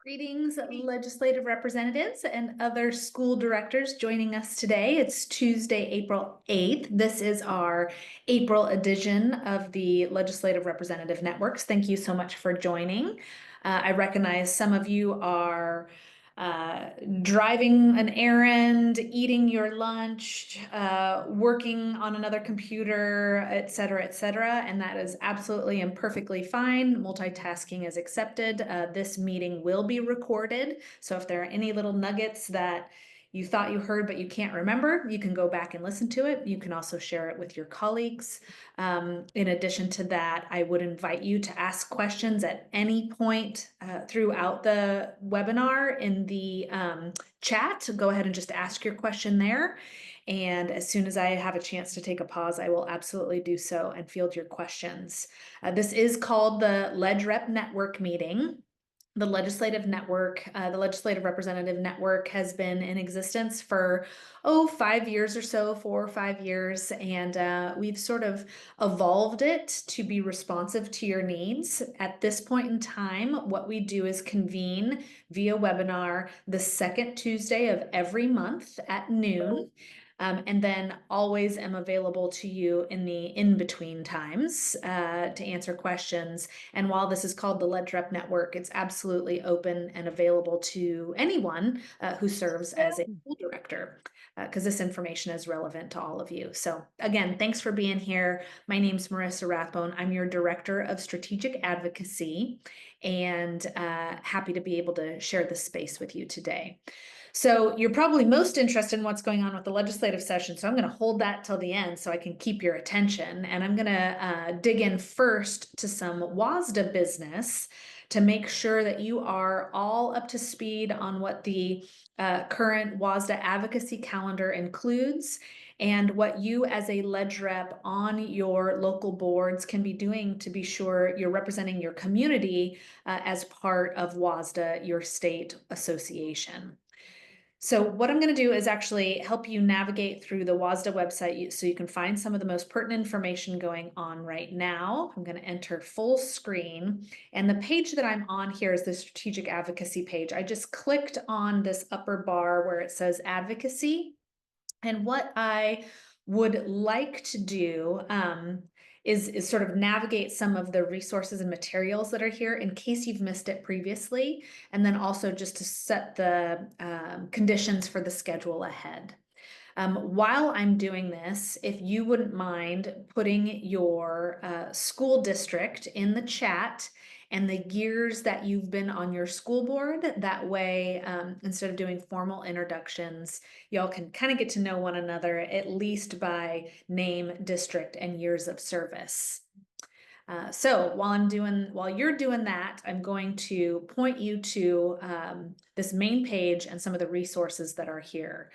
Greetings, legislative representatives and other school directors joining us today. It's Tuesday, April 8th. This is our April edition of the Legislative Representative Networks. Thank you so much for joining. I recognize some of you are driving an errand, eating your lunch, working on another computer, et cetera, and that is absolutely and perfectly fine. Multitasking is accepted. This meeting will be recorded, so if there are any little nuggets that you thought you heard but you can't remember, you can go back and listen to it. You can also share it with your colleagues. In addition to that, I would invite you to ask questions at any point throughout the webinar in the chat. Go ahead and just ask your question there. And as soon as I have a chance to take a pause, I will absolutely do so and field your questions. This is called the LegRep Network meeting. The Legislative Network, the Legislative Representative Network has been in existence for, 5 years or so, 4 or 5 years, and we've sort of evolved it to be responsive to your needs. At this point in time, what we do is convene via webinar the second Tuesday of every month at noon. And then always am available to you in the in-between times to answer questions. And while this is called the LegRep Network, it's absolutely open and available to anyone who serves as a school director, because this information is relevant to all of you. So again, thanks for being here. My name's Marissa Rathbone. I'm your Director of Strategic Advocacy, and happy to be able to share this space with you today. So you're probably most interested in what's going on with the legislative session. So I'm going to hold that till the end so I can keep your attention. And I'm going to dig in first to some WSSDA business to make sure that you are all up to speed on what the current WSSDA advocacy calendar includes and what you as a LegRep on your local boards can be doing to be sure you're representing your community as part of WSSDA, your state association. So what I'm going to do is actually help you navigate through the WSSDA website so you can find some of the most pertinent information going on right now. I'm going to enter full screen, and the page that I'm on here is the strategic advocacy page. I just clicked on this upper bar where it says advocacy, and what I would like to do is sort of navigate some of the resources and materials that are here in case you've missed it previously, and then also just to set the conditions for the schedule ahead. While I'm doing this, if you wouldn't mind putting your school district in the chat and the years that you've been on your school board, that way, instead of doing formal introductions, y'all can kind of get to know one another, at least by name, district, and years of service. So while you're doing that, I'm going to point you to this main page and some of the resources that are here.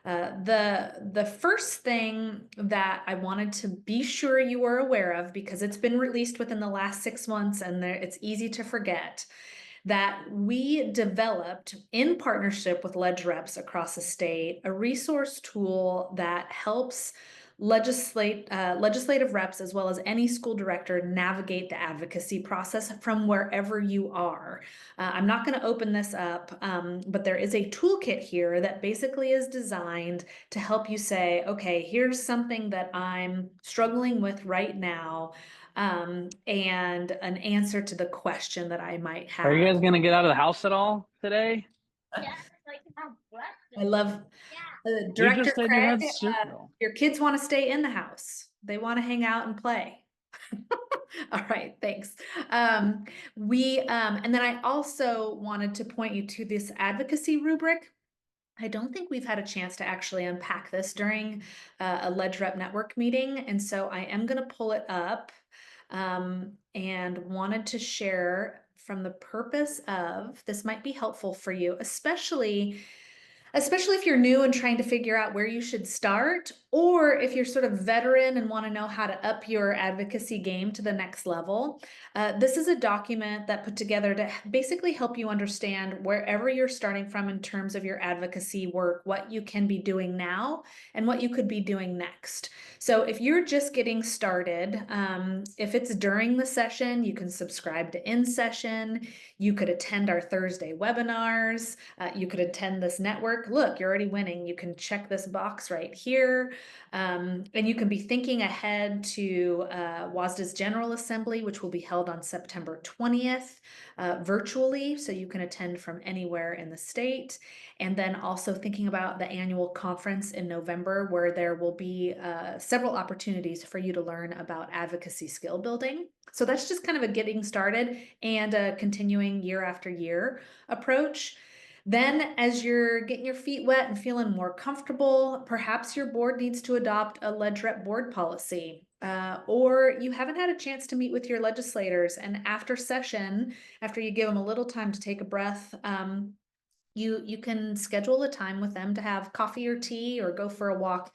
The first thing that I wanted to be sure you were aware of, because it's been released within the last 6 months and it's easy to forget, that we developed in partnership with LegReps across the state a resource tool that helps legislative reps as well as any school director navigate the advocacy process from wherever you are. I'm not going to open this up, but there is a toolkit here that basically is designed to help you say, okay, here's something that I'm struggling with right now, and an answer to the question that I might have. Are you guys going to get out of the house at all today? I love Director Craig. Your kids want to stay in the house. They want to hang out and play. All right, thanks. And then I also wanted to point you to this advocacy rubric. I don't think we've had a chance to actually unpack this during a LegRep network meeting, and so I am going to pull it up and wanted to share from the purpose of this might be helpful for you, especially if you're new and trying to figure out where you should start, or if you're sort of veteran and want to know how to up your advocacy game to the next level. This is a document that put together to basically help you understand wherever you're starting from in terms of your advocacy work, what you can be doing now and what you could be doing next. So if you're just getting started, if it's during the session, you can subscribe to in session. You could attend our Thursday webinars. You could attend this network. Look, you're already winning. You can check this box right here. And you can be thinking ahead to WSSDA's General Assembly, which will be held on September 20th virtually, so you can attend from anywhere in the state. And then also thinking about the annual conference in November, where there will be several opportunities for you to learn about advocacy skill building. So that's just kind of a getting started and a continuing year after year approach. Then, as you're getting your feet wet and feeling more comfortable, perhaps your board needs to adopt a LegRep board policy, or you haven't had a chance to meet with your legislators. And after session, after you give them a little time to take a breath, you can schedule a time with them to have coffee or tea or go for a walk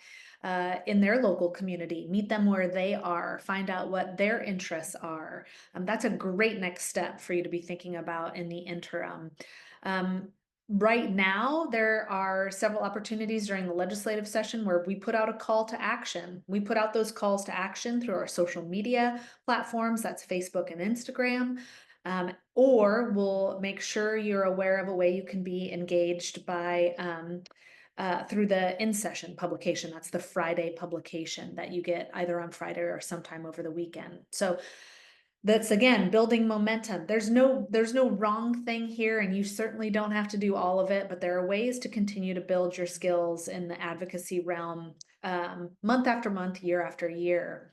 in their local community, meet them where they are, find out what their interests are. That's a great next step for you to be thinking about in the interim. Right now, there are several opportunities during the legislative session where we put out a call to action. We put out those calls to action through our social media platforms, that's Facebook and Instagram. Or we'll make sure you're aware of a way you can be engaged by through the in-session publication. That's the Friday publication that you get either on Friday or sometime over the weekend. So that's, again, building momentum. There's no wrong thing here, and you certainly don't have to do all of it, but there are ways to continue to build your skills in the advocacy realm month after month, year after year.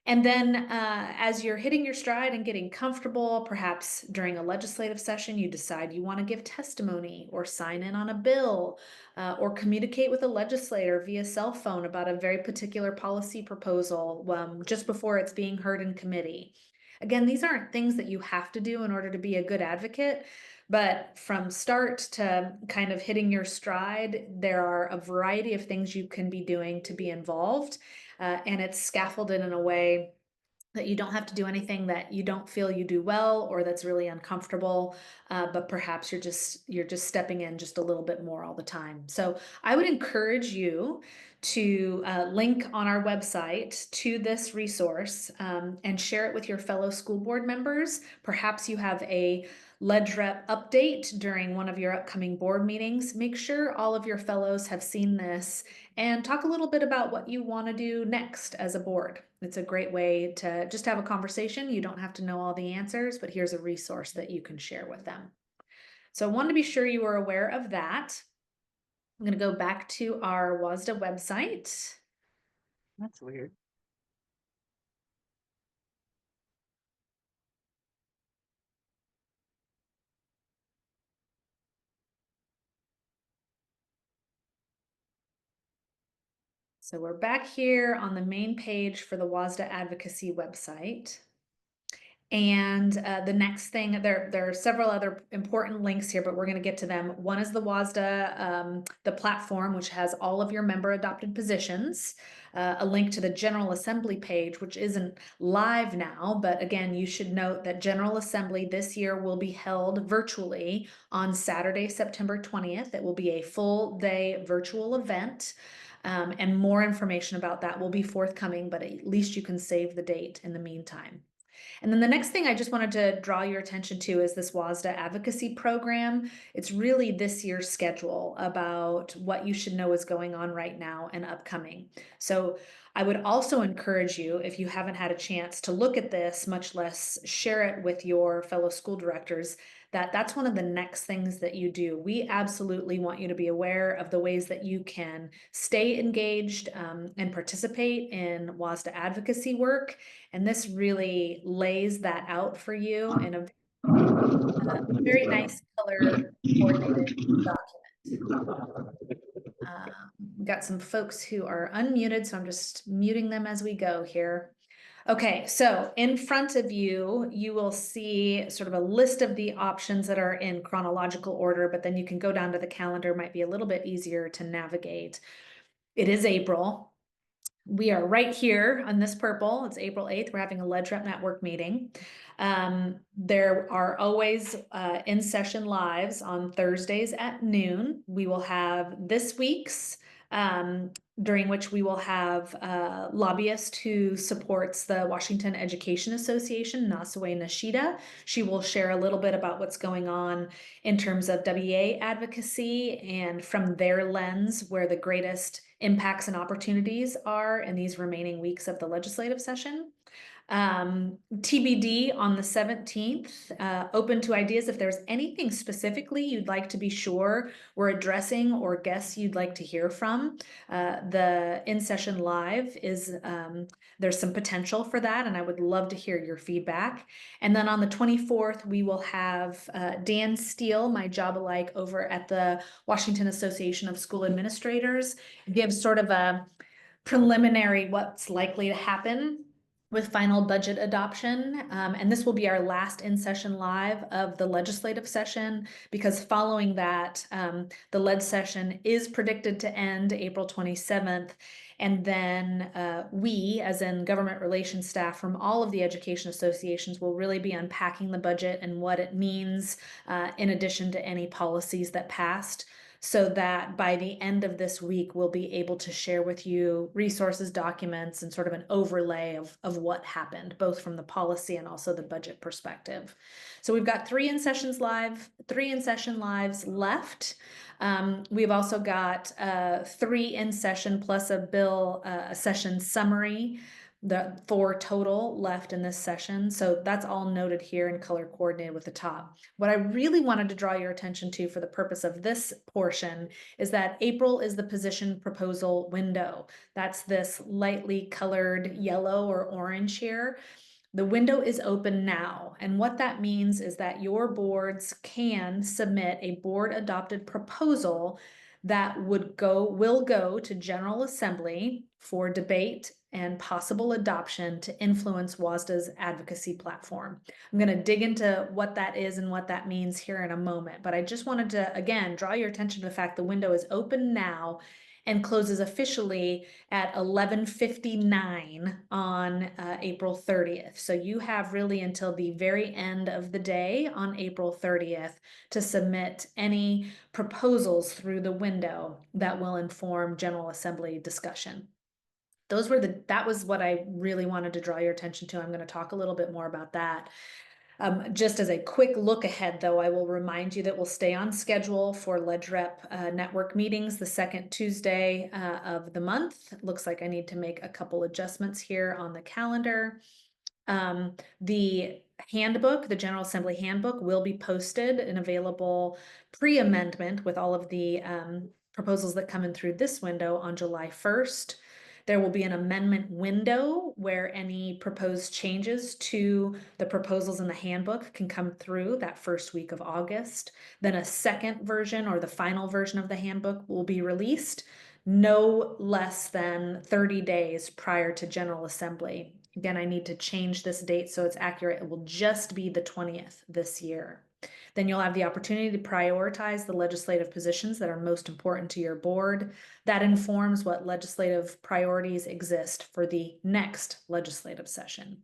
And then as you're hitting your stride and getting comfortable, perhaps during a legislative session, you decide you want to give testimony or sign in on a bill or communicate with a legislator via cell phone about a very particular policy proposal just before it's being heard in committee. Again, these aren't things that you have to do in order to be a good advocate, but from start to kind of hitting your stride, there are a variety of things you can be doing to be involved. And it's scaffolded in a way that you don't have to do anything that you don't feel you do well or that's really uncomfortable, but perhaps you're just stepping in just a little bit more all the time. So I would encourage you to link on our website to this resource and share it with your fellow school board members. Perhaps you have a LegRep update during one of your upcoming board meetings. Make sure all of your fellows have seen this and talk a little bit about what you want to do next as a board. It's a great way to just have a conversation. You don't have to know all the answers, but here's a resource that you can share with them. So I wanted to be sure you were aware of that. I'm going to go back to our WSSDA website. That's weird. So we're back here on the main page for the WSSDA advocacy website. And the next thing, there are several other important links here, but we're going to get to them. One is the WSSDA, the platform, which has all of your member adopted positions, a link to the General Assembly page, which isn't live now, but again, you should note that General Assembly this year will be held virtually on Saturday, September 20th. It will be a full day virtual event. And more information about that will be forthcoming, but at least you can save the date in the meantime. And then the next thing I just wanted to draw your attention to is this WSSDA advocacy program. It's really this year's schedule about what you should know is going on right now and upcoming. So I would also encourage you, if you haven't had a chance to look at this, much less share it with your fellow school directors, that's one of the next things that you do. We absolutely want you to be aware of the ways that you can stay engaged and participate in WSSDA advocacy work. And this really lays that out for you in a very nice color coordinated document. We've got some folks who are unmuted, so I'm just muting them as we go here. Okay, so in front of you, you will see sort of a list of the options that are in chronological order, but then you can go down to the calendar, might be a little bit easier to navigate. It is April. We are right here on this purple. It's April 8th. We're having a LegRep Network meeting. There are always in-session lives on Thursdays at noon. We will have this week's during which we will have a lobbyist who supports the Washington Education Association, Nasue Nishida. She will share a little bit about what's going on in terms of WA advocacy and from their lens where the greatest impacts and opportunities are in these remaining weeks of the legislative session. TBD on the 17th, open to ideas. If there's anything specifically you'd like to be sure we're addressing or guests you'd like to hear from, the in-session live is, there's some potential for that, and I would love to hear your feedback. And then on the 24th, we will have Dan Steele, my job alike over at the Washington Association of School Administrators, give sort of a preliminary what's likely to happen with final budget adoption. And this will be our last in-session live of the legislative session, because following that, the lead session is predicted to end April 27th. And then we, as in government relations staff from all of the education associations, will really be unpacking the budget and what it means in addition to any policies that passed, so that by the end of this week, we'll be able to share with you resources, documents, and sort of an overlay of what happened, both from the policy and also the budget perspective. So we've got 3 in-session lives left. We've also got 3 in-session plus a bill, a session summary, the 4 total left in this session. So that's all noted here and color coordinated with the top. What I really wanted to draw your attention to for the purpose of this portion is that April is the position proposal window. That's this lightly colored yellow or orange here. The window is open now, and what that means is that your boards can submit a board adopted proposal that will go to General Assembly for debate and possible adoption to influence WSSDA's advocacy platform. I'm going to dig into what that is and what that means here in a moment, but I just wanted to, again, draw your attention to the fact the window is open now and closes officially at 11:59 on April 30th. So you have really until the very end of the day on April 30th to submit any proposals through the window that will inform General Assembly discussion. That was what I really wanted to draw your attention to. I'm going to talk a little bit more about that. Just as a quick look ahead, though, I will remind you that we'll stay on schedule for LegRep network meetings the second Tuesday of the month. It looks like I need to make a couple adjustments here on the calendar. The handbook, the General Assembly handbook, will be posted and available pre-amendment with all of the proposals that come in through this window on July 1st. There will be an amendment window where any proposed changes to the proposals in the handbook can come through that first week of August. Then a second version or the final version of the handbook will be released no less than 30 days prior to General Assembly. Again, I need to change this date so it's accurate. It will just be the 20th this year. Then you'll have the opportunity to prioritize the legislative positions that are most important to your board. That informs what legislative priorities exist for the next legislative session.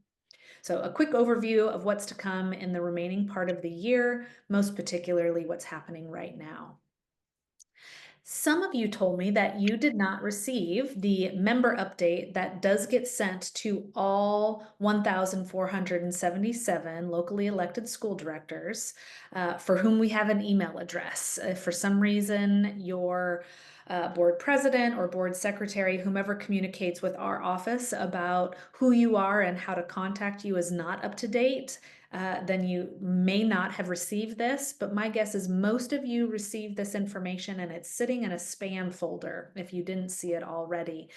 So a quick overview of what's to come in the remaining part of the year, most particularly what's happening right now. Some of you told me that you did not receive the member update that does get sent to all 1,477 locally elected school directors for whom we have an email address. If for some reason your board president or board secretary, whomever communicates with our office about who you are and how to contact you is not up to date, then you may not have received this, but my guess is most of you received this information and it's sitting in a spam folder if you didn't see it already.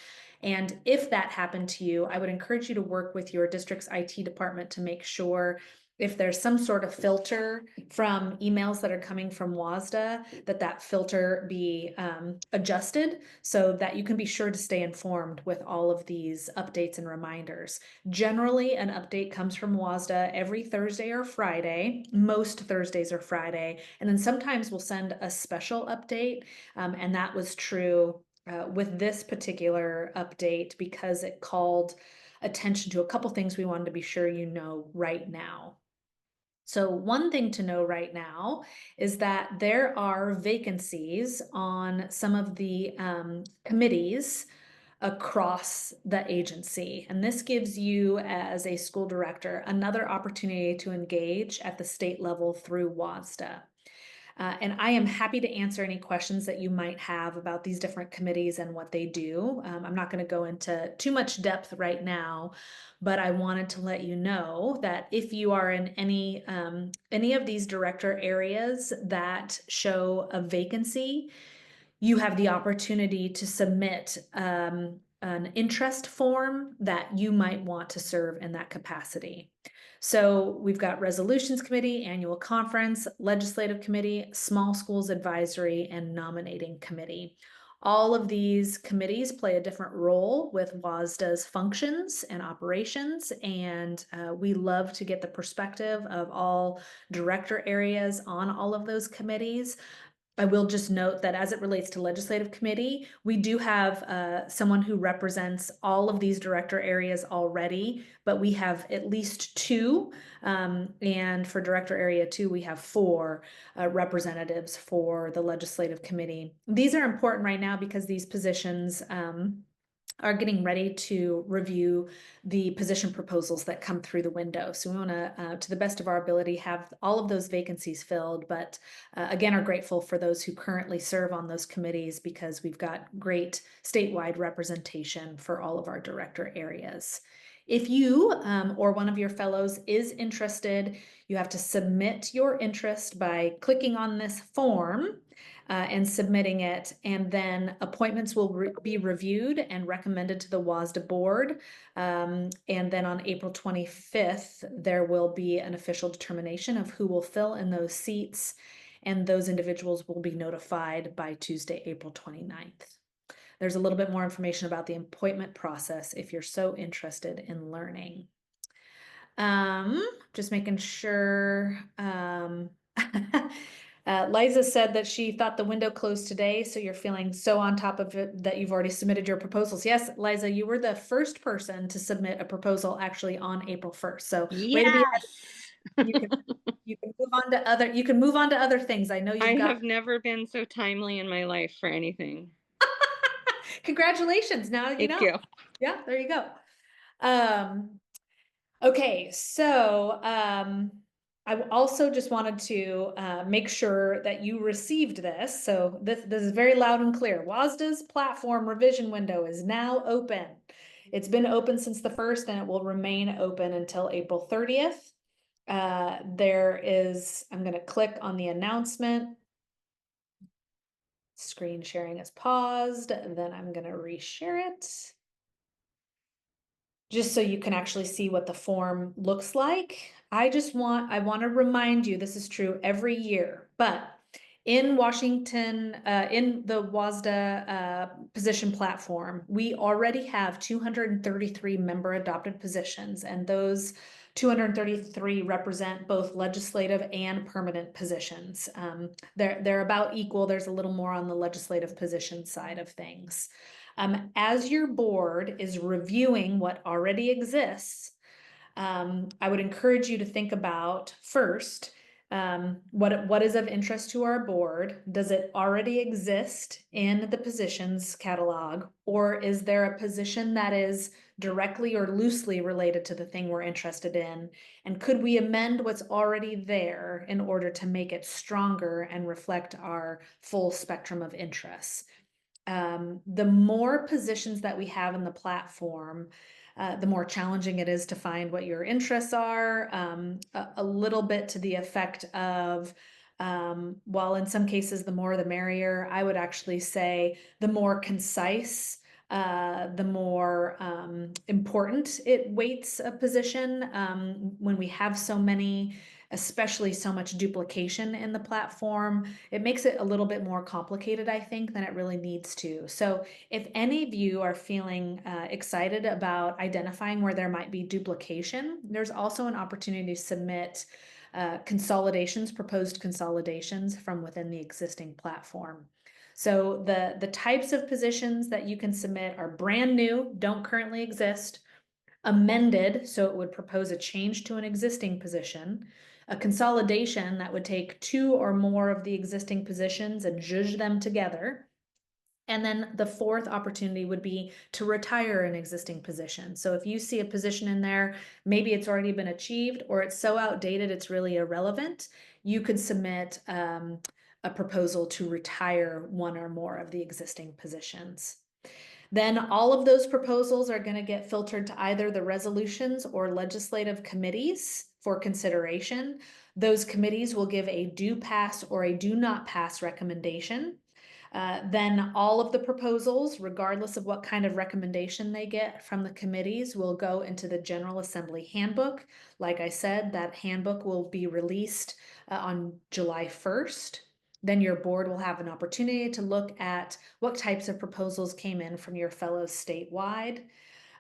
And if that happened to you, I would encourage you to work with your district's IT department to make sure if there's some sort of filter from emails that are coming from WSSDA, that filter be adjusted so that you can be sure to stay informed with all of these updates and reminders. Generally, an update comes from WSSDA every Thursday or Friday, most Thursdays or Friday, and then sometimes we'll send a special update, and that was true with this particular update because it called attention to a couple things we wanted to be sure you know right now. So one thing to know right now is that there are vacancies on some of the committees across the agency. And this gives you, as a school director, another opportunity to engage at the state level through WSSDA. And I am happy to answer any questions that you might have about these different committees and what they do. I'm not going to go into too much depth right now, but I wanted to let you know that if you are in any of these director areas that show a vacancy, you have the opportunity to submit an interest form that you might want to serve in that capacity. So we've got resolutions committee, annual conference, legislative committee, small schools advisory, and nominating committee. All of these committees play a different role with WSSDA's functions and operations, and we love to get the perspective of all director areas on all of those committees. I will just note that as it relates to legislative committee, we do have someone who represents all of these director areas already, but we have at least two. And for director area two, we have four representatives for the legislative committee. These are important right now because these positions are getting ready to review the position proposals that come through the window. So we want to the best of our ability, have all of those vacancies filled, but again, are grateful for those who currently serve on those committees because we've got great statewide representation for all of our director areas. If you or one of your fellows is interested, you have to submit your interest by clicking on this form and submitting it, and then appointments will be reviewed and recommended to the WSSDA board. And then on April 25th, there will be an official determination of who will fill in those seats, and those individuals will be notified by Tuesday, April 29th. There's a little bit more information about the appointment process if you're so interested in learning. Just making sure. Liza said that she thought the window closed today, so you're feeling so on top of it that you've already submitted your proposals. Yes, Liza, you were the first person to submit a proposal actually on April 1st. So way to be ahead. Yes. You can move on to other things. I know I you've got. have never been so timely in my life for anything. Congratulations. Now you Thank know. you. Yeah, there you go. Um, Okay, so I also just wanted to make sure that you received this. So this is very loud and clear. WSSDA's platform revision window is now open. It's been open since the 1st, and it will remain open until April 30th. I'm going to click on the announcement. Screen sharing is paused, then I'm going to reshare it, just so you can actually see what the form looks like. I want to remind you, this is true every year, but in Washington, in the WSSDA position platform, we already have 233 member adopted positions, and those 233 represent both legislative and permanent positions. They're about equal. There's a little more on the legislative position side of things. As your board is reviewing what already exists, I would encourage you to think about first, what is of interest to our board? Does it already exist in the positions catalog, or is there a position that is directly or loosely related to the thing we're interested in? And could we amend what's already there in order to make it stronger and reflect our full spectrum of interests? The more positions that we have in the platform, the more challenging it is to find what your interests are. A little bit to the effect of, while in some cases the more the merrier, I would actually say the more concise, the more important it weights a position. When we have so many, especially so much duplication in the platform, it makes it a little bit more complicated, I think, than it really needs to. So if any of you are feeling excited about identifying where there might be duplication, there's also an opportunity to submit consolidations, proposed consolidations from within the existing platform. So the types of positions that you can submit are brand new, don't currently exist, amended, so it would propose a change to an existing position, A consolidation that would take two or more of the existing positions and zhuzh them together. And then the fourth opportunity would be to retire an existing position. So if you see a position in there, maybe it's already been achieved or it's so outdated it's really irrelevant, you could submit a proposal to retire one or more of the existing positions. Then all of those proposals are going to get filtered to either the resolutions or legislative committees for consideration. Those committees will give a do pass or a do not pass recommendation. Then all of the proposals, regardless of what kind of recommendation they get from the committees, will go into the General Assembly handbook. Like I said, that handbook will be released on July 1st. Then your board will have an opportunity to look at what types of proposals came in from your fellows statewide.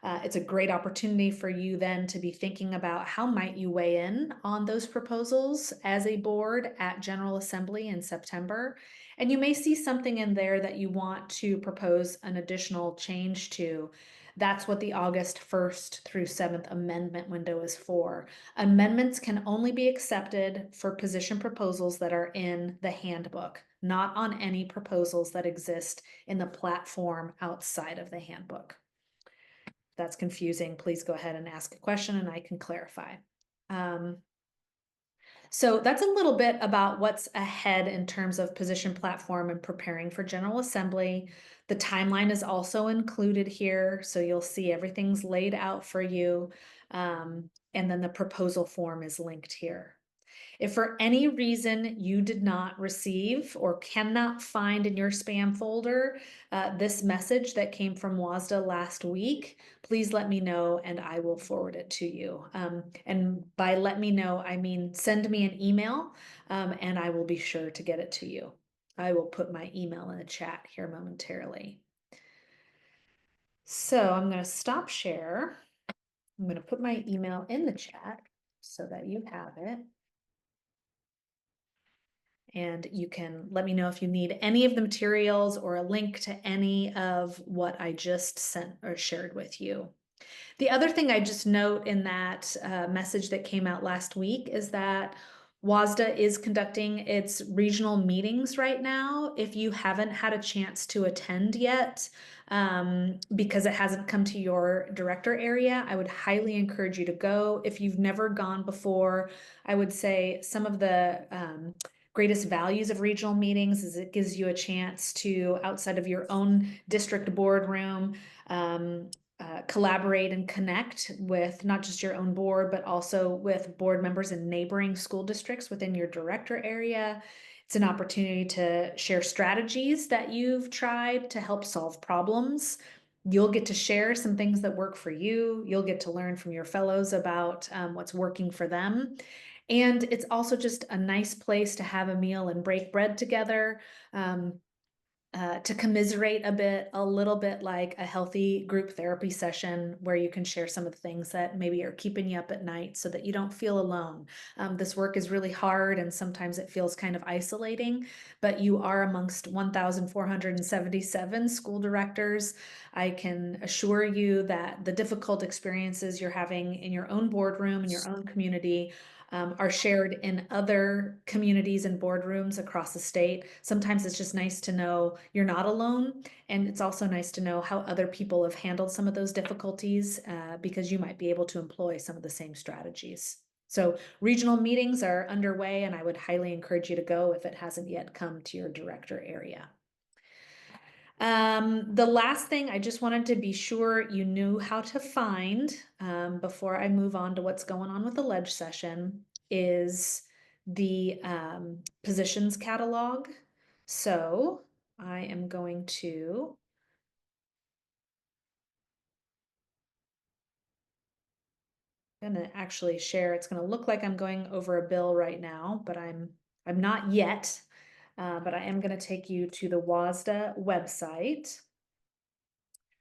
It's a great opportunity for you then to be thinking about how might you weigh in on those proposals as a board at General Assembly in September. And you may see something in there that you want to propose an additional change to. That's what the August 1st through 7th amendment window is for. Amendments can only be accepted for position proposals that are in the handbook, not on any proposals that exist in the platform outside of the handbook. If that's confusing, please go ahead and ask a question and I can clarify. So that's a little bit about what's ahead in terms of position platform and preparing for General Assembly. The timeline is also included here, so you'll see everything's laid out for you. And then the proposal form is linked here. If for any reason you did not receive or cannot find in your spam folder this message that came from WSSDA last week, please let me know and I will forward it to you. And by let me know, I mean send me an email and I will be sure to get it to you. I will put my email in the chat here momentarily. So I'm going to stop share. I'm going to put my email in the chat so that you have it. And you can let me know if you need any of the materials or a link to any of what I just sent or shared with you. The other thing I just note in that message that came out last week is that WSSDA is conducting its regional meetings right now. If you haven't had a chance to attend yet, because it hasn't come to your director area, I would highly encourage you to go. If you've never gone before, I would say some of the greatest values of regional meetings is it gives you a chance to, outside of your own district boardroom, collaborate and connect with not just your own board, but also with board members in neighboring school districts within your director area. It's an opportunity to share strategies that you've tried to help solve problems. You'll get to share some things that work for you. You'll get to learn from your fellows about what's working for them. And it's also just a nice place to have a meal and break bread together. To commiserate a little bit like a healthy group therapy session where you can share some of the things that maybe are keeping you up at night so that you don't feel alone. This work is really hard and sometimes it feels kind of isolating, but you are amongst 1,477 school directors. I can assure you that the difficult experiences you're having in your own boardroom, in your own community, are shared in other communities and boardrooms across the state. Sometimes it's just nice to know you're not alone. And it's also nice to know how other people have handled some of those difficulties because you might be able to employ some of the same strategies. So regional meetings are underway and I would highly encourage you to go if it hasn't yet come to your director area. The last thing I just wanted to be sure you knew how to find before I move on to what's going on with the ledge session is the positions catalog. So I am going to actually share. It's going to look like I'm going over a bill right now, but I'm not yet. But I am going to take you to the WSSDA website.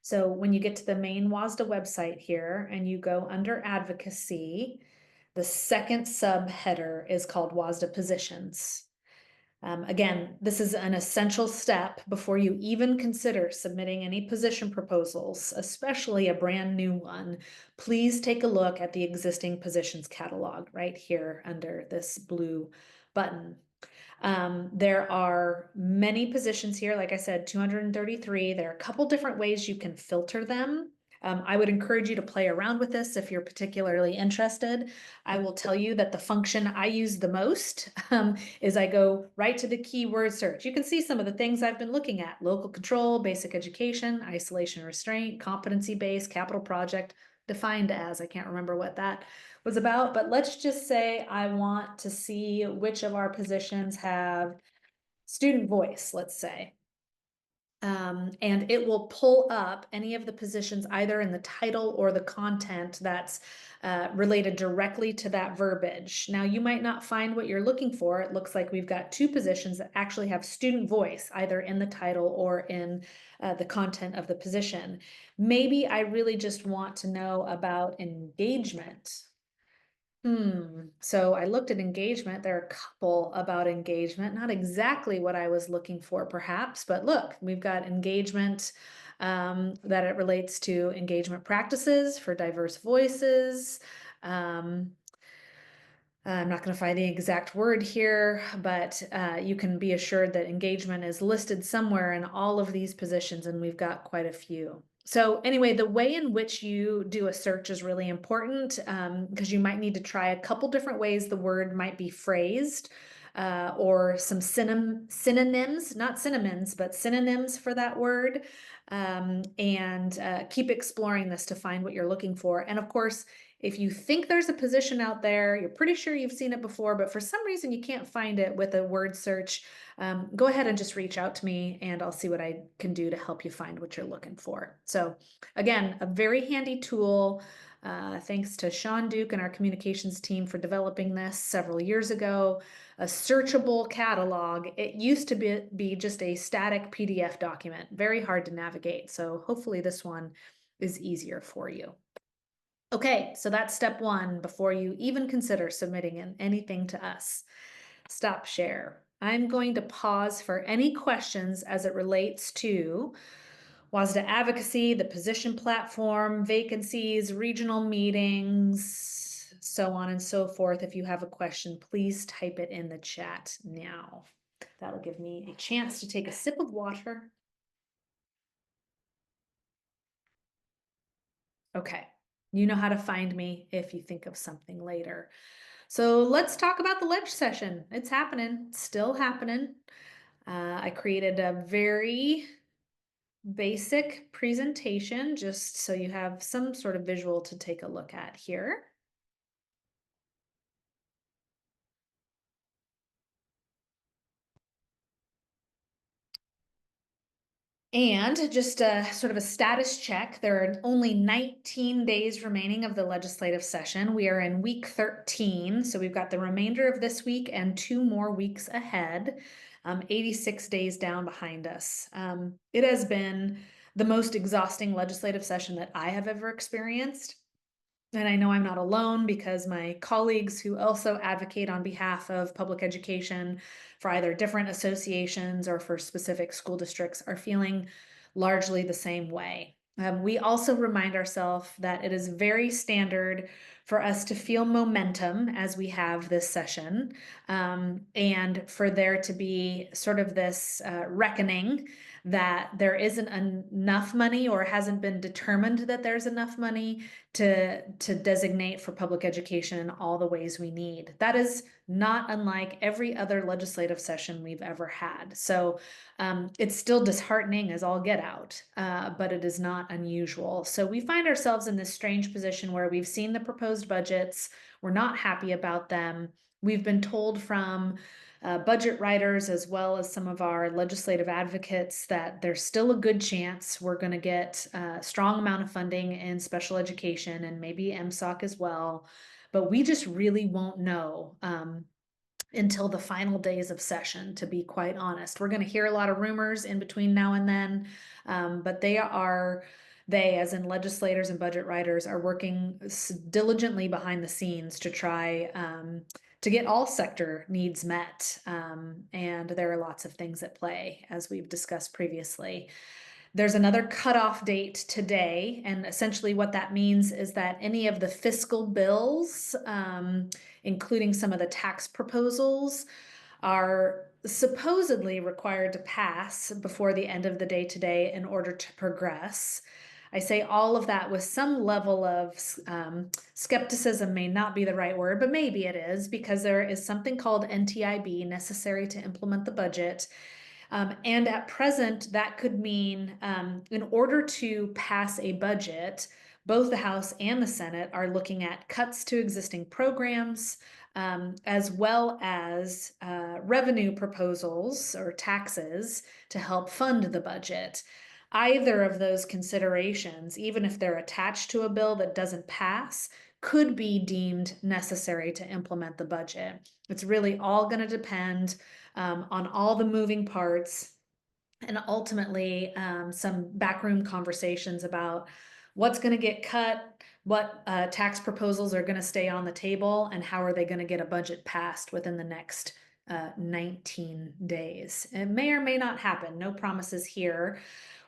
So when you get to the main WSSDA website here and you go under advocacy, the second subheader is called WSSDA positions. Again, this is an essential step before you even consider submitting any position proposals, especially a brand new one. Please take a look at the existing positions catalog right here under this blue button. There are many positions here, like I said, 233. There are a couple different ways you can filter them. I would encourage you to play around with this if you're particularly interested. I will tell you that the function I use the most is I go right to the keyword search. You can see some of the things I've been looking at: local control, basic education, isolation restraint, competency-based, capital project, defined as, I can't remember what that was about, but let's just say I want to see which of our positions have student voice, let's say. And it will pull up any of the positions either in the title or the content that's related directly to that verbiage. Now, you might not find what you're looking for. It looks like we've got two positions that actually have student voice, either in the title or in the content of the position. Maybe I really just want to know about engagement. So I looked at engagement. There are a couple about engagement, not exactly what I was looking for, perhaps, but look, we've got engagement that it relates to engagement practices for diverse voices. Um, I'm not going to find the exact word here, but you can be assured that engagement is listed somewhere in all of these positions, and we've got quite a few. So anyway, the way in which you do a search is really important because you might need to try a couple different ways the word might be phrased or some synonyms, not synonyms, but synonyms for that word. And keep exploring this to find what you're looking for. And of course, if you think there's a position out there, you're pretty sure you've seen it before, but for some reason you can't find it with a word search, go ahead and just reach out to me and I'll see what I can do to help you find what you're looking for. So again, a very handy tool. Thanks to Sean Duke and our communications team for developing this several years ago. A searchable catalog. It used to be just a static PDF document, very hard to navigate. So hopefully this one is easier for you. Okay, so that's step one before you even consider submitting anything to us. Stop share. I'm going to pause for any questions as it relates to WSSDA advocacy, the position platform, vacancies, regional meetings, so on and so forth. If you have a question, please type it in the chat now. That'll give me a chance to take a sip of water. Okay, you know how to find me if you think of something later. So let's talk about the ledge session. It's happening, still happening. I created a very basic presentation just so you have some sort of visual to take a look at here. And just a sort of a status check, there are only 19 days remaining of the legislative session. We are in week 13, so we've got the remainder of this week and 2 more weeks ahead, 86 days down behind us. It has been the most exhausting legislative session that I have ever experienced. And I know I'm not alone because my colleagues who also advocate on behalf of public education for either different associations or for specific school districts are feeling largely the same way. We also remind ourselves that it is very standard for us to feel momentum as we have this session, and for there to be sort of this reckoning that there isn't enough money or hasn't been determined that there's enough money to designate for public education in all the ways we need. That is not unlike every other legislative session we've ever had. So it's still disheartening as all get out, but it is not unusual. So we find ourselves in this strange position where we've seen the proposed budgets, we're not happy about them. We've been told from budget writers as well as some of our legislative advocates that there's still a good chance we're going to get a strong amount of funding in special education and maybe MSOC as well. But we just really won't know until the final days of session, to be quite honest. We're going to hear a lot of rumors in between now and then, but they, as in legislators and budget writers, are working diligently behind the scenes to try to get all sector needs met. And there are lots of things at play, as we've discussed previously. There's another cutoff date today, and essentially what that means is that any of the fiscal bills, including some of the tax proposals, are supposedly required to pass before the end of the day today in order to progress. I say all of that with some level of skepticism, may not be the right word, but maybe it is, because there is something called NTIB, necessary to implement the budget. And at present, that could mean in order to pass a budget, both the House and the Senate are looking at cuts to existing programs, as well as revenue proposals or taxes to help fund the budget. Either of those considerations, even if they're attached to a bill that doesn't pass, could be deemed necessary to implement the budget. It's really all going to depend on all the moving parts, and ultimately some backroom conversations about what's going to get cut, what tax proposals are going to stay on the table, and how are they going to get a budget passed within the next 19 days. It may or may not happen. No promises here.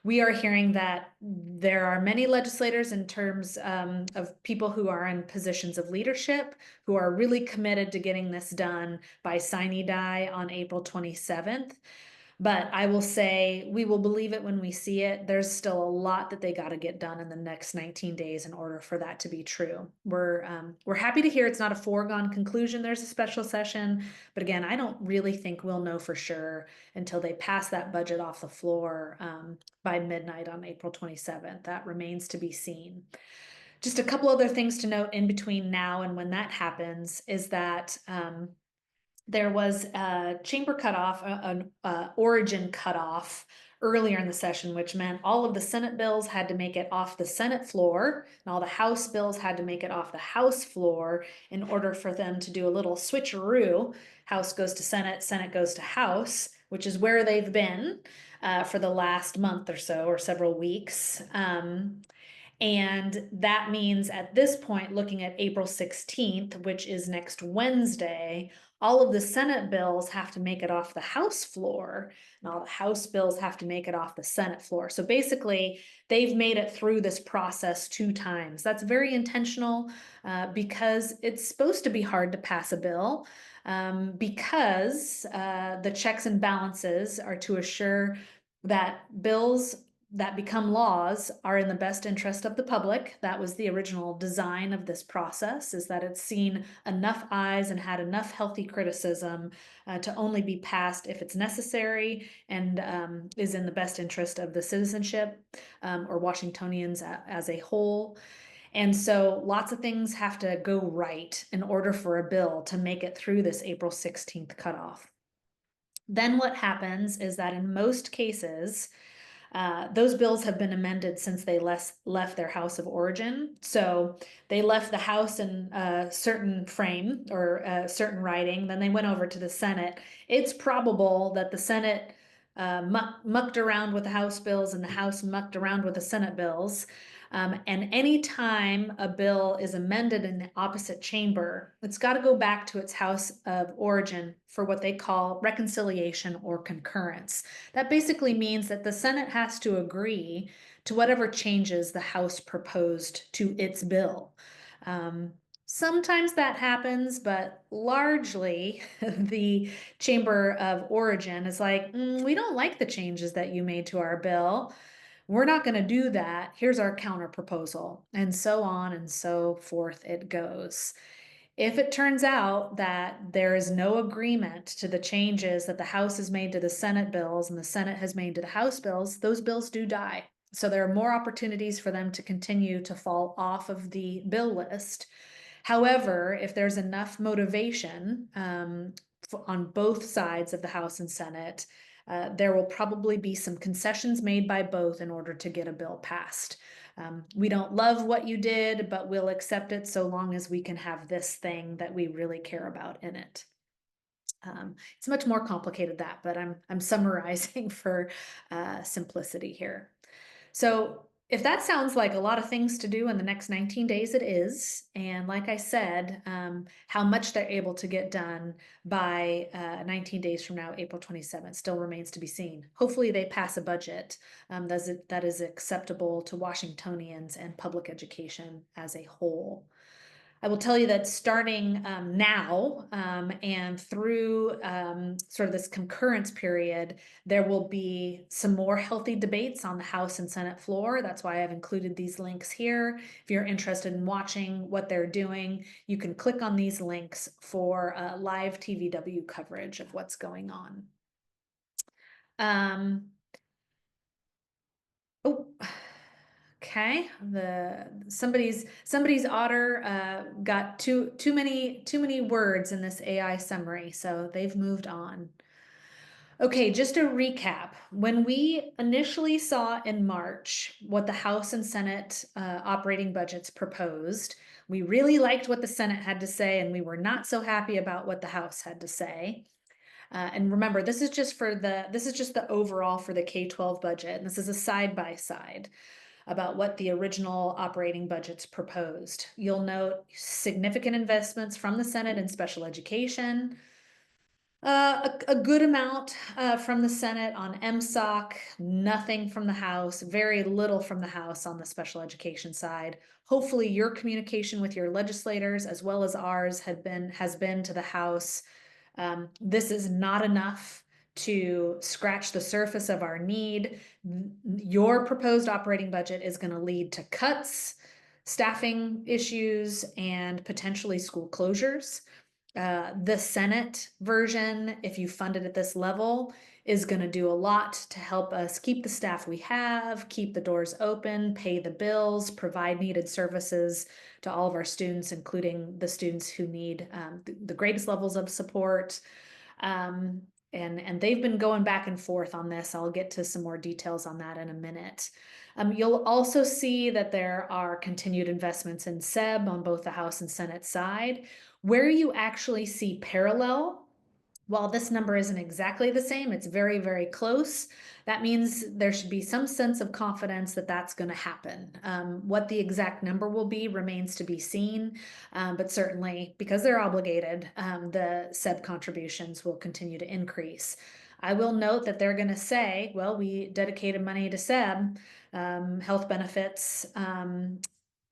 We are hearing that there are many legislators, in terms of people who are in positions of leadership, who are really committed to getting this done by sine die on April 27th. But I will say we will believe it when we see it. There's still a lot that they got to get done in the next 19 days in order for that to be true. We're happy to hear it's not a foregone conclusion there's a special session, but again, I don't really think we'll know for sure until they pass that budget off the floor by midnight on April 27th. That remains to be seen. Just a couple other things to note in between now and when that happens is that there was a chamber cutoff, an origin cutoff earlier in the session, which meant all of the Senate bills had to make it off the Senate floor, and all the House bills had to make it off the House floor in order for them to do a little switcheroo. House goes to Senate, Senate goes to House, which is where they've been for the last month or so, or several weeks. And that means at this point, looking at April 16th, which is next Wednesday, all of the Senate bills have to make it off the House floor, and all the House bills have to make it off the Senate floor. So basically, they've made it through this process 2 times. That's very intentional because it's supposed to be hard to pass a bill, because the checks and balances are to assure that bills that become laws are in the best interest of the public. That was the original design of this process, is that it's seen enough eyes and had enough healthy criticism to only be passed if it's necessary and is in the best interest of the citizenship or Washingtonians as a whole. And so lots of things have to go right in order for a bill to make it through this April 16th cutoff. Then what happens is that in most cases, those bills have been amended since they left their house of origin. So they left the House in a certain frame or a certain writing, then they went over to the Senate. It's probable that the Senate mucked around with the House bills and the House mucked around with the Senate bills. And anytime a bill is amended in the opposite chamber, it's got to go back to its house of origin for what they call reconciliation or concurrence. That basically means that the Senate has to agree to whatever changes the House proposed to its bill. Sometimes that happens, but largely the Chamber of Origin is like, we don't like the changes that you made to our bill. We're not going to do that. Here's our counter proposal, and so on and so forth it goes. If it turns out that there is no agreement to the changes that the House has made to the Senate bills and the Senate has made to the House bills, those bills do die. So there are more opportunities for them to continue to fall off of the bill list. However, if there's enough motivation on both sides of the House and Senate, there will probably be some concessions made by both in order to get a bill passed. We don't love what you did, but we'll accept it so long as we can have this thing that we really care about in it. It's much more complicated that, but I'm summarizing for simplicity here. So If that sounds like a lot of things to do in the next 19 days, it is. And like I said, how much they're able to get done by 19 days from now, April 27th, still remains to be seen. Hopefully, they pass a budget that is acceptable to Washingtonians and public education as a whole. I will tell you that starting now and through sort of this concurrence period, there will be some more healthy debates on the House and Senate floor. That's why I've included these links here. If you're interested in watching what they're doing, you can click on these links for live TVW coverage of what's going on. Oh. Okay, somebody's otter got too many words in this AI summary, so they've moved on. Okay, just a recap. When we initially saw in March what the House and Senate operating budgets proposed, we really liked what the Senate had to say, and we were not so happy about what the House had to say. And remember, this is just the overall for the K-12 budget, and this is a side by side about what the original operating budgets proposed. You'll note significant investments from the Senate in special education, a good amount from the Senate on MSOC, nothing from the House, very little from the House on the special education side. Hopefully your communication with your legislators as well as ours has been to the House. This is not enough to scratch the surface of our need. Your proposed operating budget is going to lead to cuts, staffing issues, and potentially school closures. The Senate version, if you fund it at this level, is going to do a lot to help us keep the staff we have, keep the doors open, pay the bills, provide needed services to all of our students, including the students who need the greatest levels of support. And they've been going back and forth on this. I'll get to some more details on that in a minute. You'll also see that there are continued investments in SEB on both the House and Senate side. Where you actually see parallel, while this number isn't exactly the same, it's very, very close. That means there should be some sense of confidence that that's going to happen. What the exact number will be remains to be seen, but certainly because they're obligated, the SEB contributions will continue to increase. I will note that they're going to say, well, we dedicated money to SEB, health benefits,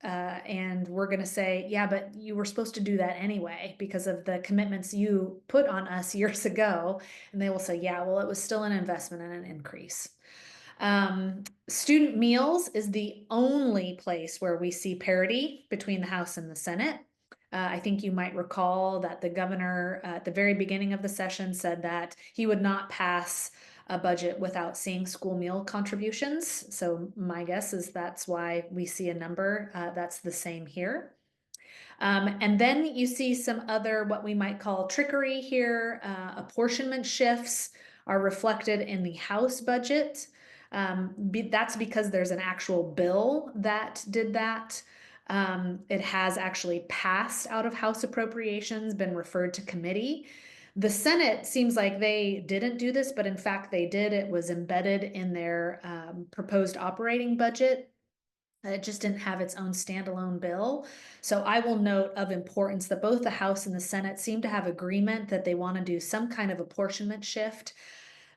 and we're going to say, yeah, but you were supposed to do that anyway because of the commitments you put on us years ago. And they will say, yeah, well, it was still an investment and an increase. Student meals is the only place where we see parity between the House and the Senate. I think you might recall that the governor at the very beginning of the session said that he would not pass a budget without seeing school meal contributions. So my guess is that's why we see a number that's the same here. And then you see some other what we might call trickery here. Apportionment shifts are reflected in the House budget. That's because there's an actual bill that did that. It has actually passed out of House appropriations, been referred to committee. The Senate seems like they didn't do this, but in fact they did. It was embedded in their proposed operating budget. It just didn't have its own standalone bill. So I will note of importance that both the House and the Senate seem to have agreement that they want to do some kind of apportionment shift.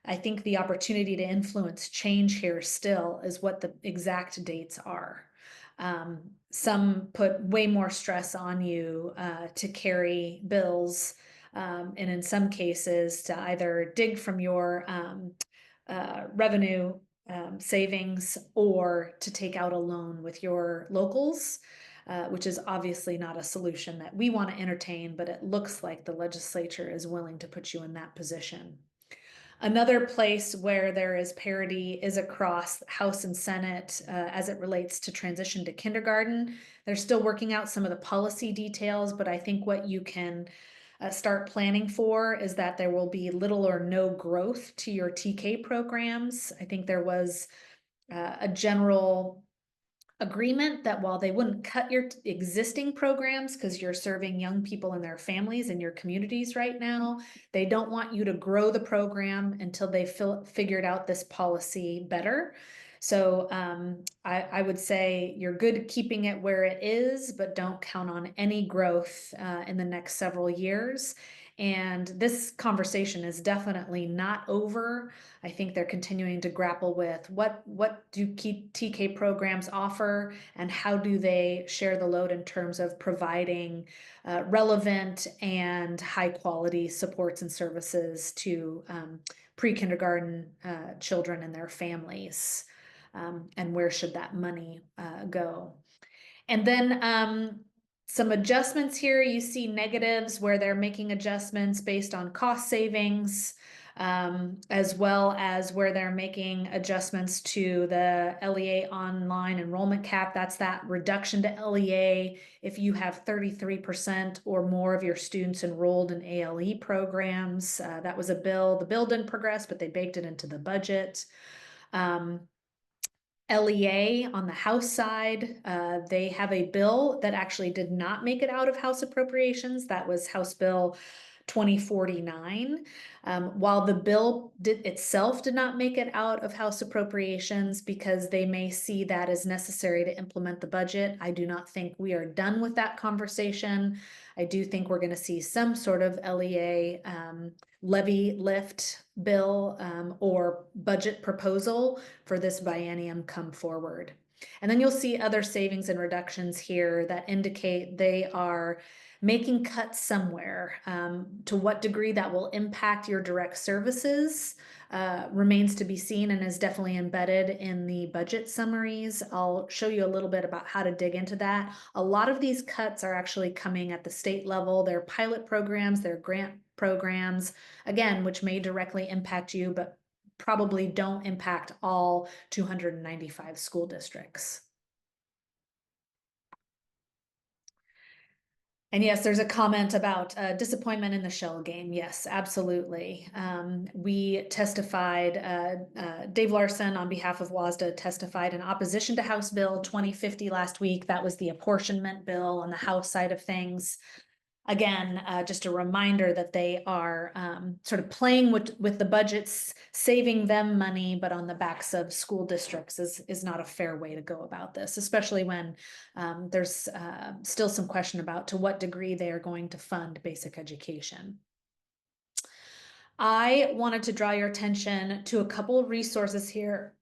I think the opportunity to influence change here still is what the exact dates are. Some put way more stress on you to carry bills, and in some cases to either dig from your revenue savings or to take out a loan with your locals, which is obviously not a solution that we want to entertain, but it looks like the legislature is willing to put you in that position. Another place where there is parity is across House and Senate as it relates to transition to kindergarten. They're still working out some of the policy details, but I think what you can start planning for is that there will be little or no growth to your TK programs. I think there was a general agreement that while they wouldn't cut your existing programs because you're serving young people and their families in your communities right now, they don't want you to grow the program until they figured out this policy better. So I would say you're good keeping it where it is, but don't count on any growth in the next several years. And this conversation is definitely not over. I think they're continuing to grapple with what do key TK programs offer and how do they share the load in terms of providing relevant and high quality supports and services to pre-kindergarten children and their families. And where should that money go? And then some adjustments here. You see negatives where they're making adjustments based on cost savings, as well as where they're making adjustments to the LEA online enrollment cap. That's that reduction to LEA if you have 33% or more of your students enrolled in ALE programs. That was a bill. The bill didn't progress, but they baked it into the budget. LEA on the House side, they have a bill that actually did not make it out of House appropriations. That was House Bill 2049. While the bill itself did not make it out of House appropriations because they may see that as necessary to implement the budget, I do not think we are done with that conversation. I do think we're going to see some sort of LEA levy lift bill or budget proposal for this biennium come forward. And then you'll see other savings and reductions here that indicate they are making cuts somewhere. To what degree that will impact your direct services remains to be seen and is definitely embedded in the budget summaries. I'll show you a little bit about how to dig into that. A lot of these cuts are actually coming at the state level. They're pilot programs, they're grant programs, again, which may directly impact you, but probably don't impact all 295 school districts. And yes, there's a comment about disappointment in the shell game. Yes, absolutely. We testified, Dave Larson on behalf of WSSDA testified in opposition to House Bill 2050 last week. That was the apportionment bill on the House side of things. Again, just a reminder that they are sort of playing with the budgets, saving them money, but on the backs of school districts is not a fair way to go about this, especially when there's still some question about to what degree they are going to fund basic education. I wanted to draw your attention to a couple of resources here.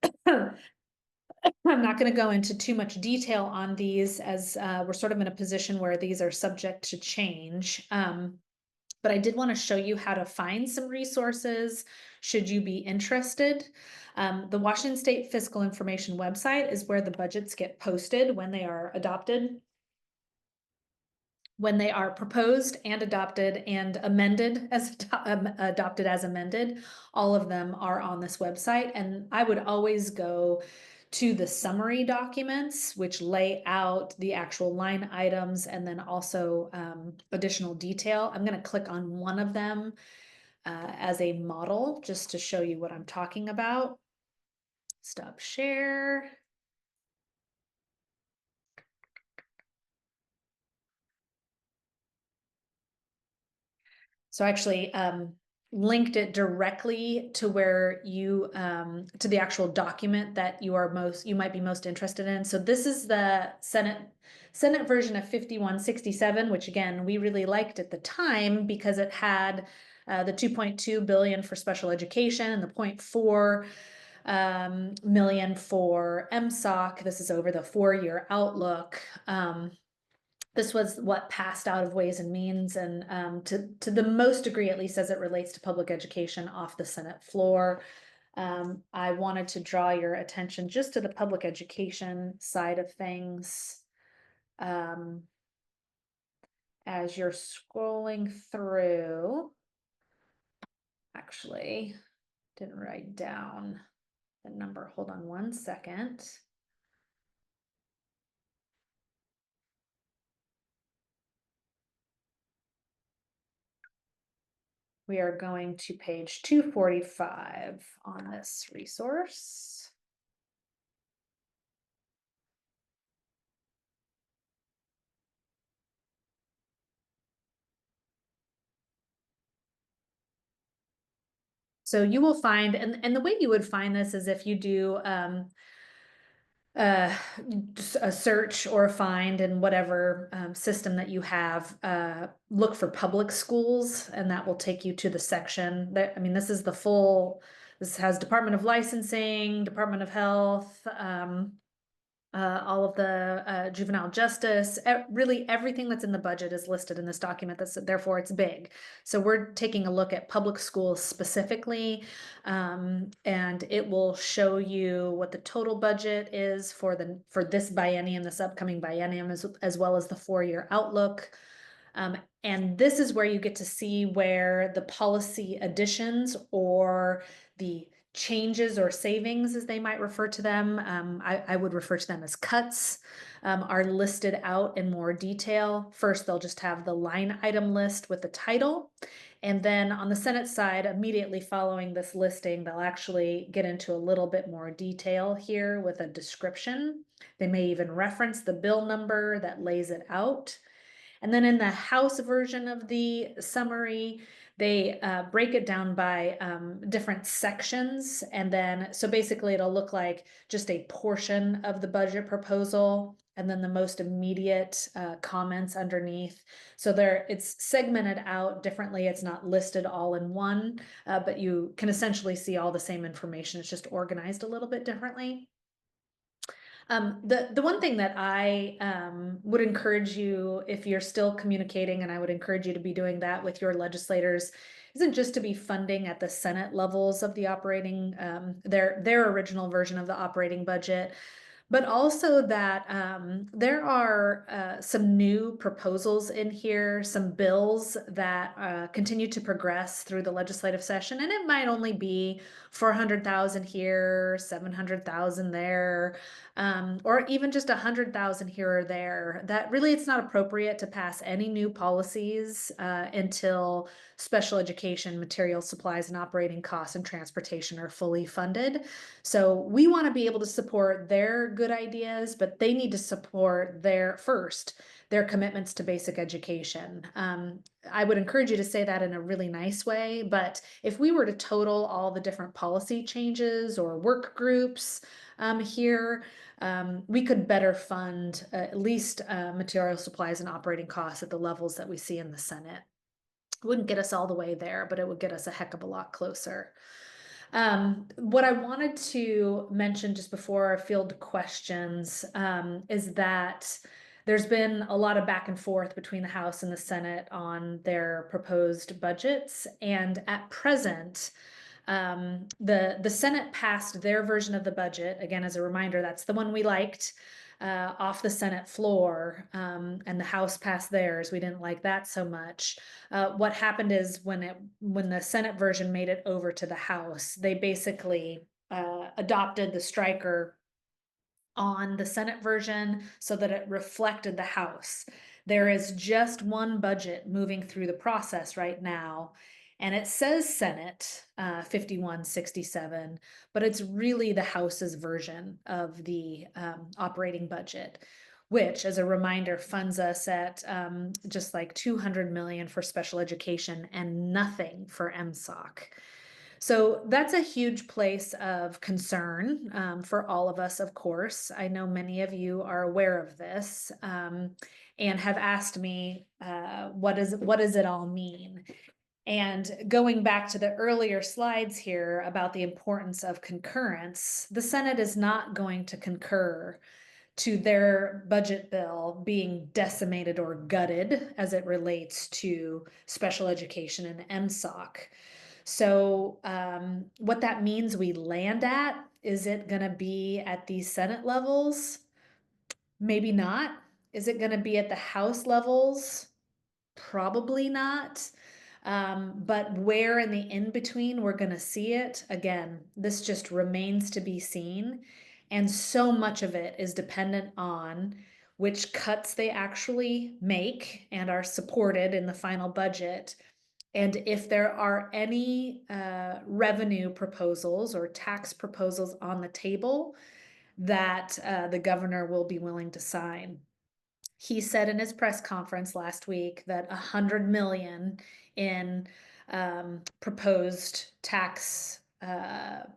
I'm not going to go into too much detail on these as we're sort of in a position where these are subject to change. But I did want to show you how to find some resources should you be interested. The Washington State Fiscal Information website is where the budgets get posted when they are adopted. When they are proposed and adopted and amended as adopted as amended, all of them are on this website. And I would always go to the summary documents, which lay out the actual line items and then also additional detail. I'm going to click on one of them as a model just to show you what I'm talking about. Stop share. So I actually linked it directly to where you to the actual document that you might be most interested in. So this is the Senate version of 5167, which again we really liked at the time because it had the 2.2 billion for special education and the 0.4 million for MSOC. This is over the 4-year outlook. This was what passed out of Ways and Means, and to the most degree, at least as it relates to public education off the Senate floor. I wanted to draw your attention just to the public education side of things. As you're scrolling through, actually, didn't write down the number. Hold on one second. We are going to page 245 on this resource. So you will find, and the way you would find this is if you do uh, a search or a find in whatever system that you have, look for public schools, and that will take you to the section that, I mean, this is the full, this has Department of Licensing, Department of Health, all of the juvenile justice, really everything that's in the budget is listed in this document. That's therefore it's big. So we're taking a look at public schools specifically, and it will show you what the total budget is for this biennium, this upcoming biennium, as well as the 4-year outlook. And this is where you get to see where the policy additions or the changes or savings, as they might refer to them, I would refer to them as cuts, are listed out in more detail. First, they'll just have the line item list with the title. And then on the Senate side, immediately following this listing, they'll actually get into a little bit more detail here with a description. They may even reference the bill number that lays it out. And then in the House version of the summary, they break it down by different sections. And then, so basically it'll look like just a portion of the budget proposal and then the most immediate comments underneath. So there, it's segmented out differently. It's not listed all in one, but you can essentially see all the same information. It's just organized a little bit differently. The one thing that I would encourage you, if you're still communicating, and I would encourage you to be doing that with your legislators, isn't just to be funding at the Senate levels of the operating, their original version of the operating budget, but also that there are some new proposals in here, some bills that continue to progress through the legislative session, and it might only be 400,000 here, 700,000 there, or even just 100,000 here or there. That really, it's not appropriate to pass any new policies until special education, material supplies, and operating costs and transportation are fully funded. So we want to be able to support their good ideas, but they need to support their commitments to basic education. I would encourage you to say that in a really nice way, but if we were to total all the different policy changes or work groups here, we could better fund at least material supplies and operating costs at the levels that we see in the Senate. It wouldn't get us all the way there, but it would get us a heck of a lot closer. What I wanted to mention just before I field questions is that there's been a lot of back and forth between the House and the Senate on their proposed budgets. And at present, the Senate passed their version of the budget. Again, as a reminder, that's the one we liked off the Senate floor, and the House passed theirs. We didn't like that so much. What happened is when the Senate version made it over to the House, they basically adopted the striker on the Senate version so that it reflected the House. There is just one budget moving through the process right now, and it says Senate 5167, but it's really the House's version of the operating budget, which, as a reminder, funds us at just like 200 million for special education and nothing for MSOC. So that's a huge place of concern for all of us, of course. I know many of you are aware of this and have asked me, what does it all mean? And going back to the earlier slides here about the importance of concurrence, the Senate is not going to concur to their budget bill being decimated or gutted as it relates to special education and MSOC. So what that means we land at, is it going to be at these Senate levels? Maybe not. Is it going to be at the House levels? Probably not. But where in the in-between we're going to see it, again, this just remains to be seen. And so much of it is dependent on which cuts they actually make and are supported in the final budget. And if there are any revenue proposals or tax proposals on the table that the governor will be willing to sign. He said in his press conference last week that 100 million in proposed tax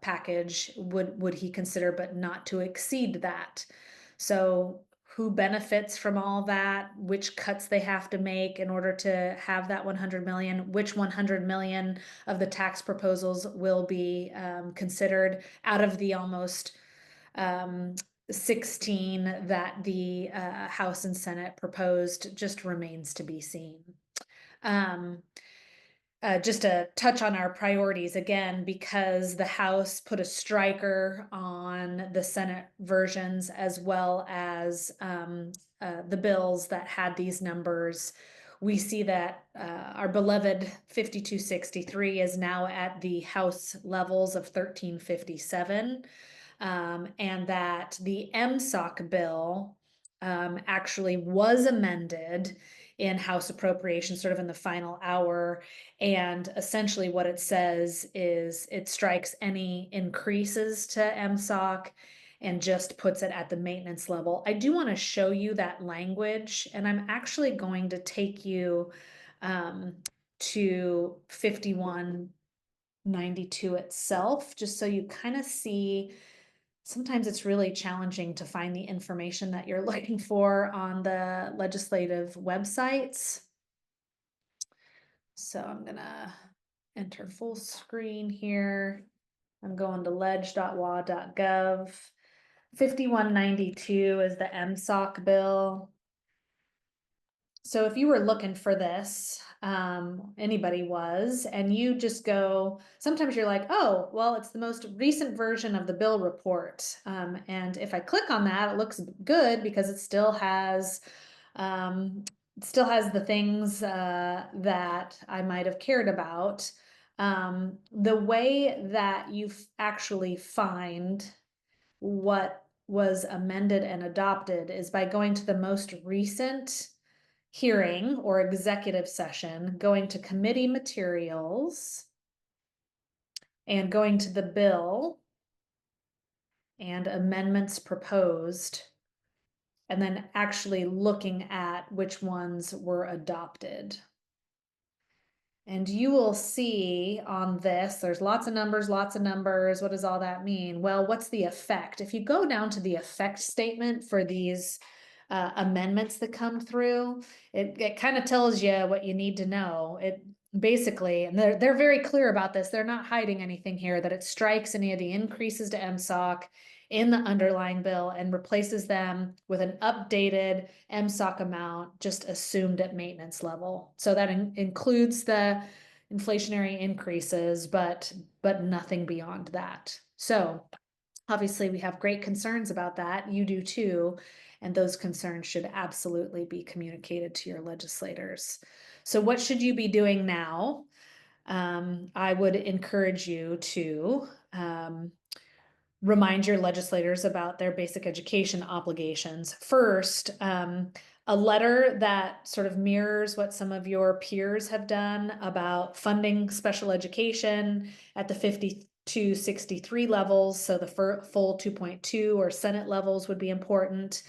package would he consider, but not to exceed that. So who benefits from all that, which cuts they have to make in order to have that 100 million, which 100 million of the tax proposals will be considered out of the almost 16 that the House and Senate proposed, just remains to be seen. Um, just to touch on our priorities again, because the House put a striker on the Senate versions as well as the bills that had these numbers. We see that our beloved 5263 is now at the House levels of 1357, and that the MSOC bill actually was amended in House appropriations, sort of in the final hour. And essentially, what it says is it strikes any increases to MSOC and just puts it at the maintenance level. I do want to show you that language, and I'm actually going to take you to 5192 itself, just so you kind of see. Sometimes it's really challenging to find the information that you're looking for on the legislative websites. So I'm gonna enter full screen here. I'm going to leg.wa.gov. 5192 is the MSOC bill. So if you were looking for this, anybody was, and you just go, sometimes you're like, oh, well, it's the most recent version of the bill report. And if I click on that, it looks good because it still has the things that I might have cared about. The way that you actually find what was amended and adopted is by going to the most recent hearing or executive session, going to committee materials, and going to the bill and amendments proposed, and then actually looking at which ones were adopted. And you will see on this, there's lots of numbers, lots of numbers. What does all that mean? Well, what's the effect? If you go down to the effect statement for these amendments that come through, it kind of tells you what you need to know. It basically, and they're very clear about this. They're not hiding anything here, that it strikes any of the increases to MSOC in the underlying bill and replaces them with an updated MSOC amount just assumed at maintenance level. So that includes the inflationary increases, but nothing beyond that. So obviously we have great concerns about that. You do too. And those concerns should absolutely be communicated to your legislators. So what should you be doing now? I would encourage you to remind your legislators about their basic education obligations. First, a letter that sort of mirrors what some of your peers have done about funding special education at the 5263 levels. So the full 2.2 or Senate levels would be important.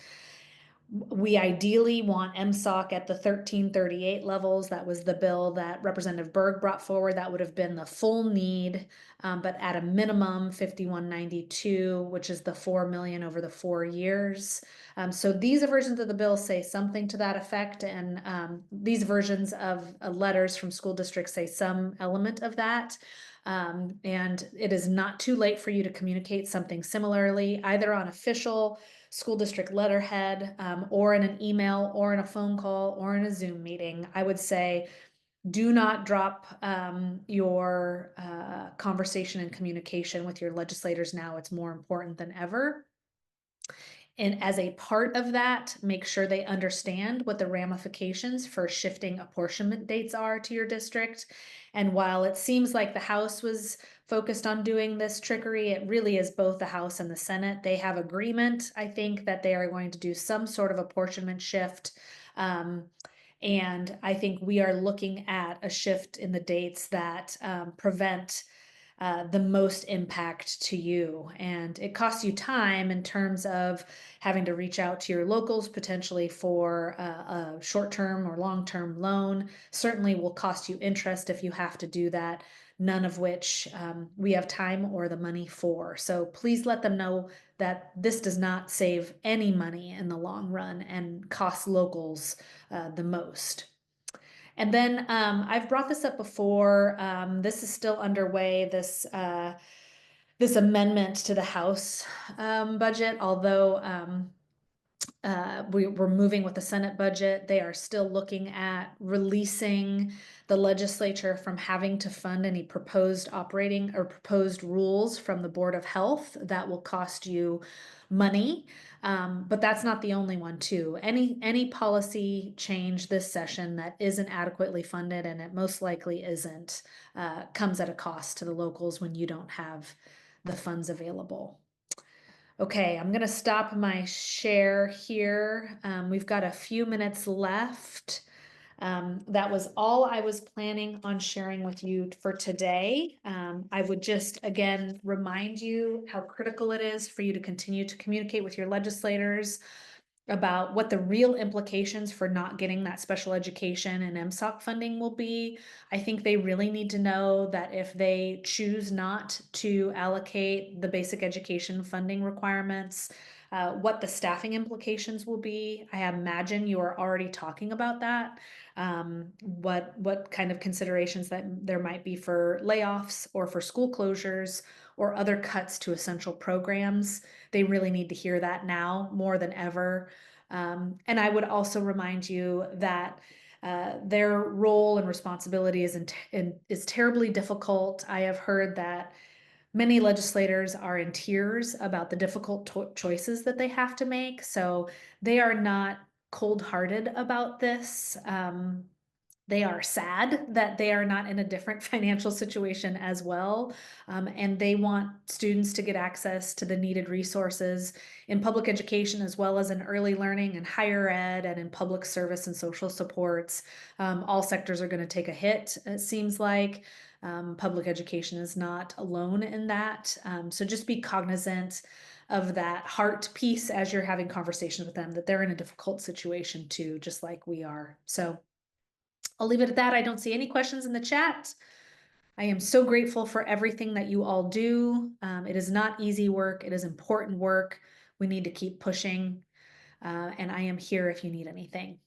We ideally want MSOC at the 1338 levels. That was the bill that Representative Berg brought forward. That would have been the full need, but at a minimum 5192, which is the 4 million over the 4 years. So these versions of the bill say something to that effect, and these versions of letters from school districts say some element of that. And it is not too late for you to communicate something similarly, either on official school district letterhead, or in an email, or in a phone call, or in a Zoom meeting. I would say do not drop your conversation and communication with your legislators now. It's more important than ever. And as a part of that, make sure they understand what the ramifications for shifting apportionment dates are to your district. And while it seems like the House was focused on doing this trickery, it really is both the House and the Senate. They have agreement, I think, that they are going to do some sort of apportionment shift. And I think we are looking at a shift in the dates that prevent the most impact to you. And it costs you time in terms of having to reach out to your locals potentially for a short-term or long-term loan. Certainly will cost you interest if you have to do that. none of which we have time or the money for. So please let them know that this does not save any money in the long run and costs locals the most. And then I've brought this up before. This is still underway. This amendment to the House budget, although we're moving with the Senate budget. They are still looking at releasing the legislature from having to fund any proposed operating or proposed rules from the Board of Health that will cost you money. But that's not the only one too. Any policy change this session that isn't adequately funded, and it most likely isn't, comes at a cost to the locals when you don't have the funds available. Okay, I'm gonna stop my share here. We've got a few minutes left. That was all I was planning on sharing with you for today. I would just again remind you how critical it is for you to continue to communicate with your legislators about what the real implications for not getting that special education and MSOC funding will be. I think they really need to know that if they choose not to allocate the basic education funding requirements, what the staffing implications will be. I imagine you are already talking about that. What kind of considerations that there might be for layoffs or for school closures or other cuts to essential programs. They really need to hear that now more than ever. And I would also remind you that their role and responsibility is terribly difficult. I have heard that many legislators are in tears about the difficult choices that they have to make. So they are not cold-hearted about this. They are sad that they are not in a different financial situation as well. And they want students to get access to the needed resources in public education, as well as in early learning and higher ed and in public service and social supports. All sectors are going to take a hit, it seems like. Public education is not alone in that. So just be cognizant of that heart piece as you're having conversations with them, that they're in a difficult situation too, just like we are. So I'll leave it at that. I don't see any questions in the chat. I am so grateful for everything that you all do. It is not easy work. It is important work. We need to keep pushing. And I am here if you need anything.